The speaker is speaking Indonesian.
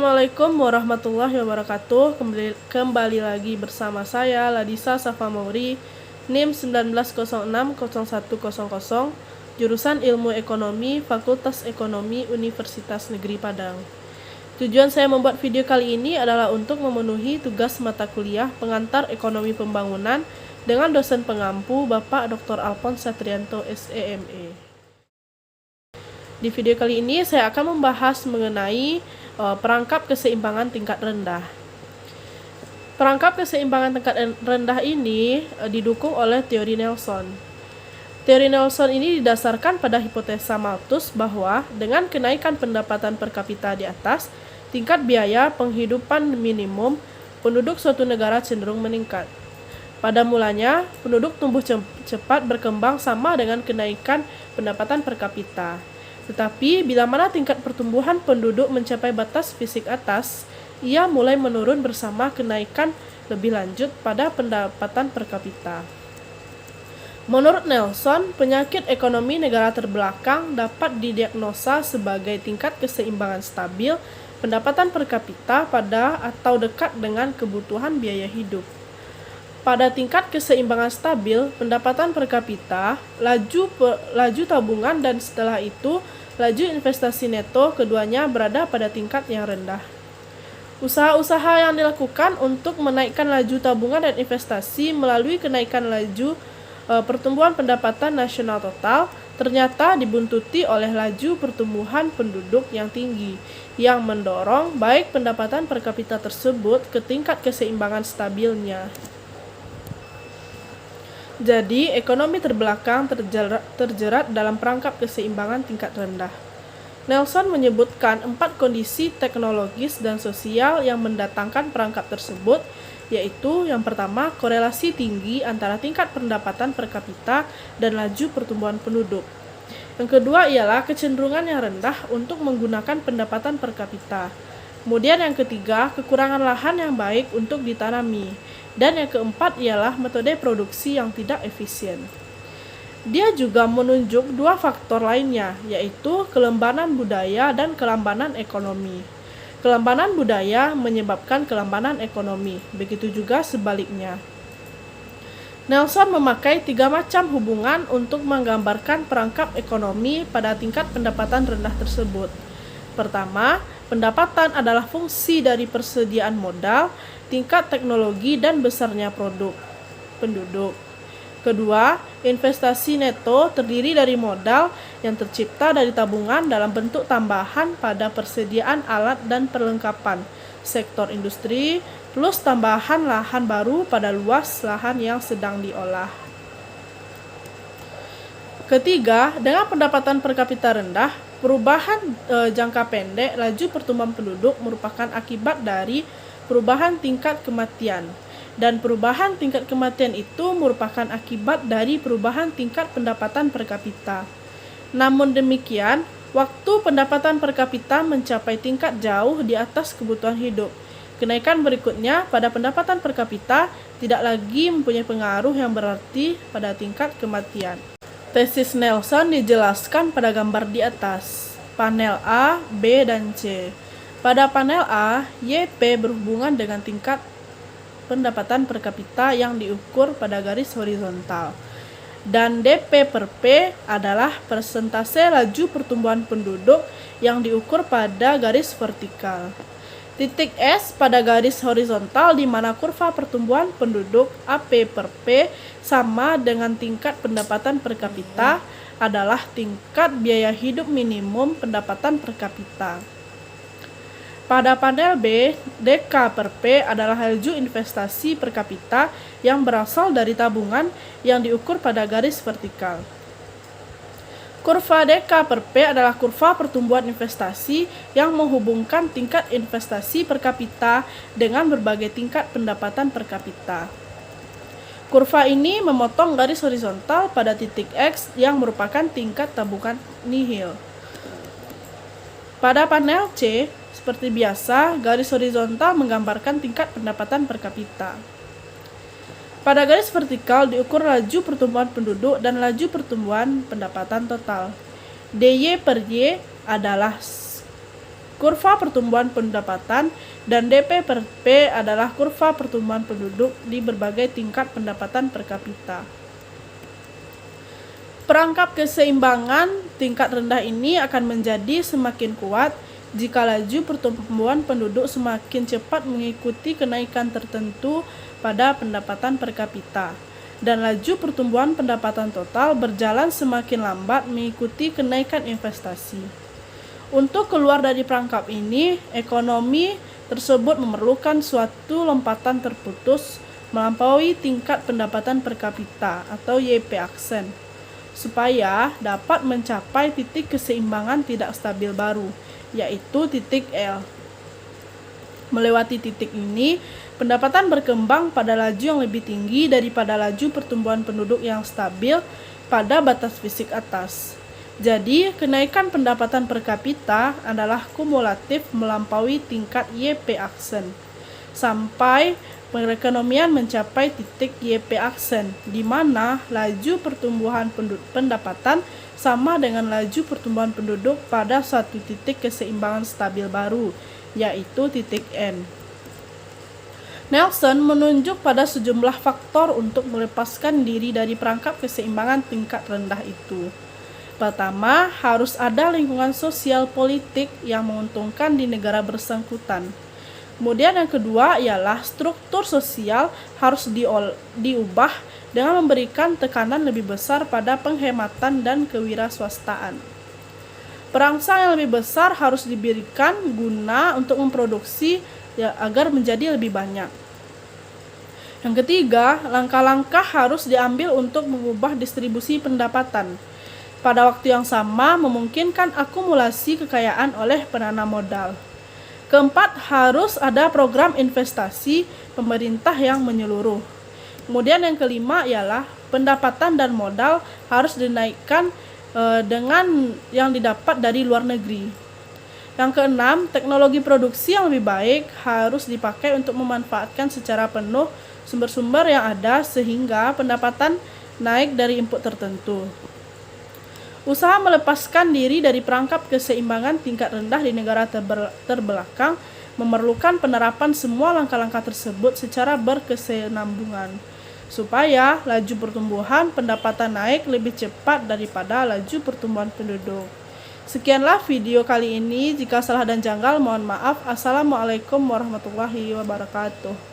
Assalamualaikum warahmatullahi wabarakatuh. Kembali lagi bersama saya Ladisa Safa Mauri, NIM 19060100, jurusan Ilmu Ekonomi, Fakultas Ekonomi Universitas Negeri Padang. Tujuan saya membuat video kali ini adalah untuk memenuhi tugas mata kuliah Pengantar Ekonomi Pembangunan dengan dosen pengampu Bapak Dr. Alphonse Satrianto, SEME. Di video kali ini saya akan membahas mengenai perangkap keseimbangan tingkat rendah. Perangkap keseimbangan tingkat rendah ini didukung oleh teori Nelson. Teori Nelson ini didasarkan pada hipotesa Malthus bahwa dengan kenaikan pendapatan per kapita di atas, tingkat biaya penghidupan minimum penduduk suatu negara cenderung meningkat. Pada mulanya, penduduk tumbuh cepat berkembang sama dengan kenaikan pendapatan per kapita. Tetapi, bila mana tingkat pertumbuhan penduduk mencapai batas fisik atas, ia mulai menurun bersama kenaikan lebih lanjut pada pendapatan per kapita. Menurut Nelson, penyakit ekonomi negara terbelakang dapat didiagnosa sebagai tingkat keseimbangan stabil pendapatan per kapita pada atau dekat dengan kebutuhan biaya hidup. Pada tingkat keseimbangan stabil pendapatan per kapita, laju tabungan dan setelah itu laju investasi neto keduanya berada pada tingkat yang rendah. Usaha-usaha yang dilakukan untuk menaikkan laju tabungan dan investasi melalui kenaikan laju pertumbuhan pendapatan nasional total ternyata dibuntuti oleh laju pertumbuhan penduduk yang tinggi yang mendorong baik pendapatan per kapita tersebut ke tingkat keseimbangan stabilnya. Jadi, ekonomi terbelakang terjerat dalam perangkap keseimbangan tingkat rendah. Nelson menyebutkan 4 kondisi teknologis dan sosial yang mendatangkan perangkap tersebut, yaitu yang pertama, korelasi tinggi antara tingkat pendapatan per kapita dan laju pertumbuhan penduduk. Yang kedua ialah kecenderungan yang rendah untuk menggunakan pendapatan per kapita. Kemudian yang ketiga, kekurangan lahan yang baik untuk ditanami. Dan yang keempat ialah metode produksi yang tidak efisien. Dia juga menunjuk 2 faktor lainnya, yaitu kelembanan budaya dan kelambanan ekonomi. Kelambanan budaya menyebabkan kelambanan ekonomi, begitu juga sebaliknya. Nelson memakai 3 macam hubungan untuk menggambarkan perangkap ekonomi pada tingkat pendapatan rendah tersebut. Pertama, pendapatan adalah fungsi dari persediaan modal, tingkat teknologi, dan besarnya penduduk. Kedua, investasi neto terdiri dari modal yang tercipta dari tabungan dalam bentuk tambahan pada persediaan alat dan perlengkapan sektor industri, plus tambahan lahan baru pada luas lahan yang sedang diolah. Ketiga, dengan pendapatan per kapita rendah, perubahan jangka pendek laju pertumbuhan penduduk merupakan akibat dari perubahan tingkat kematian, dan perubahan tingkat kematian itu merupakan akibat dari perubahan tingkat pendapatan per kapita. Namun demikian, waktu pendapatan per kapita mencapai tingkat jauh di atas kebutuhan hidup. Kenaikan berikutnya pada pendapatan per kapita tidak lagi mempunyai pengaruh yang berarti pada tingkat kematian. Tesis Nelson dijelaskan pada gambar di atas, panel A, B, dan C. Pada panel A, YP berhubungan dengan tingkat pendapatan per kapita yang diukur pada garis horizontal. Dan DP per P adalah persentase laju pertumbuhan penduduk yang diukur pada garis vertikal. Titik S pada garis horizontal di mana kurva pertumbuhan penduduk AP per P sama dengan tingkat pendapatan per kapita adalah tingkat biaya hidup minimum pendapatan per kapita. Pada panel B, DK per P adalah laju investasi per kapita yang berasal dari tabungan yang diukur pada garis vertikal. Kurva DK per P adalah kurva pertumbuhan investasi yang menghubungkan tingkat investasi per kapita dengan berbagai tingkat pendapatan per kapita. Kurva ini memotong garis horizontal pada titik X yang merupakan tingkat tabungan nihil. Pada panel C, seperti biasa, garis horizontal menggambarkan tingkat pendapatan per kapita. Pada garis vertikal diukur laju pertumbuhan penduduk dan laju pertumbuhan pendapatan total. DY per Y adalah kurva pertumbuhan pendapatan, dan DP per P adalah kurva pertumbuhan penduduk di berbagai tingkat pendapatan per kapita. Perangkap keseimbangan tingkat rendah ini akan menjadi semakin kuat jika laju pertumbuhan penduduk semakin cepat mengikuti kenaikan tertentu pada pendapatan per kapita, dan laju pertumbuhan pendapatan total berjalan semakin lambat mengikuti kenaikan investasi. Untuk keluar dari perangkap ini, ekonomi tersebut memerlukan suatu lompatan terputus melampaui tingkat pendapatan per kapita atau YP aksen, supaya dapat mencapai titik keseimbangan tidak stabil baru, yaitu titik L. Melewati titik ini, pendapatan berkembang pada laju yang lebih tinggi daripada laju pertumbuhan penduduk yang stabil pada batas fisik atas. Jadi, kenaikan pendapatan per kapita adalah kumulatif melampaui tingkat YP aksen, sampai perekonomian mencapai titik YP aksen, di mana laju pertumbuhan pendapatan sama dengan laju pertumbuhan penduduk pada suatu titik keseimbangan stabil baru, yaitu titik N. Nelson menunjuk pada sejumlah faktor untuk melepaskan diri dari perangkap keseimbangan tingkat rendah itu. Pertama, harus ada lingkungan sosial politik yang menguntungkan di negara bersangkutan. Kemudian yang kedua ialah struktur sosial harus diubah dengan memberikan tekanan lebih besar pada penghematan dan kewirausahaan. Perangsang yang lebih besar harus diberikan guna untuk memproduksi agar menjadi lebih banyak. Yang ketiga, langkah-langkah harus diambil untuk mengubah distribusi pendapatan. Pada waktu yang sama memungkinkan akumulasi kekayaan oleh penanam modal. Keempat, harus ada program investasi pemerintah yang menyeluruh. Kemudian yang kelima ialah pendapatan dan modal harus dinaikkan dengan yang didapat dari luar negeri. Yang keenam, teknologi produksi yang lebih baik harus dipakai untuk memanfaatkan secara penuh sumber-sumber yang ada sehingga pendapatan naik dari input tertentu. Usaha melepaskan diri dari perangkap keseimbangan tingkat rendah di negara terbelakang memerlukan penerapan semua langkah-langkah tersebut secara berkesinambungan, supaya laju pertumbuhan pendapatan naik lebih cepat daripada laju pertumbuhan penduduk. Sekianlah video kali ini. Jika salah dan janggal, mohon maaf. Assalamualaikum warahmatullahi wabarakatuh.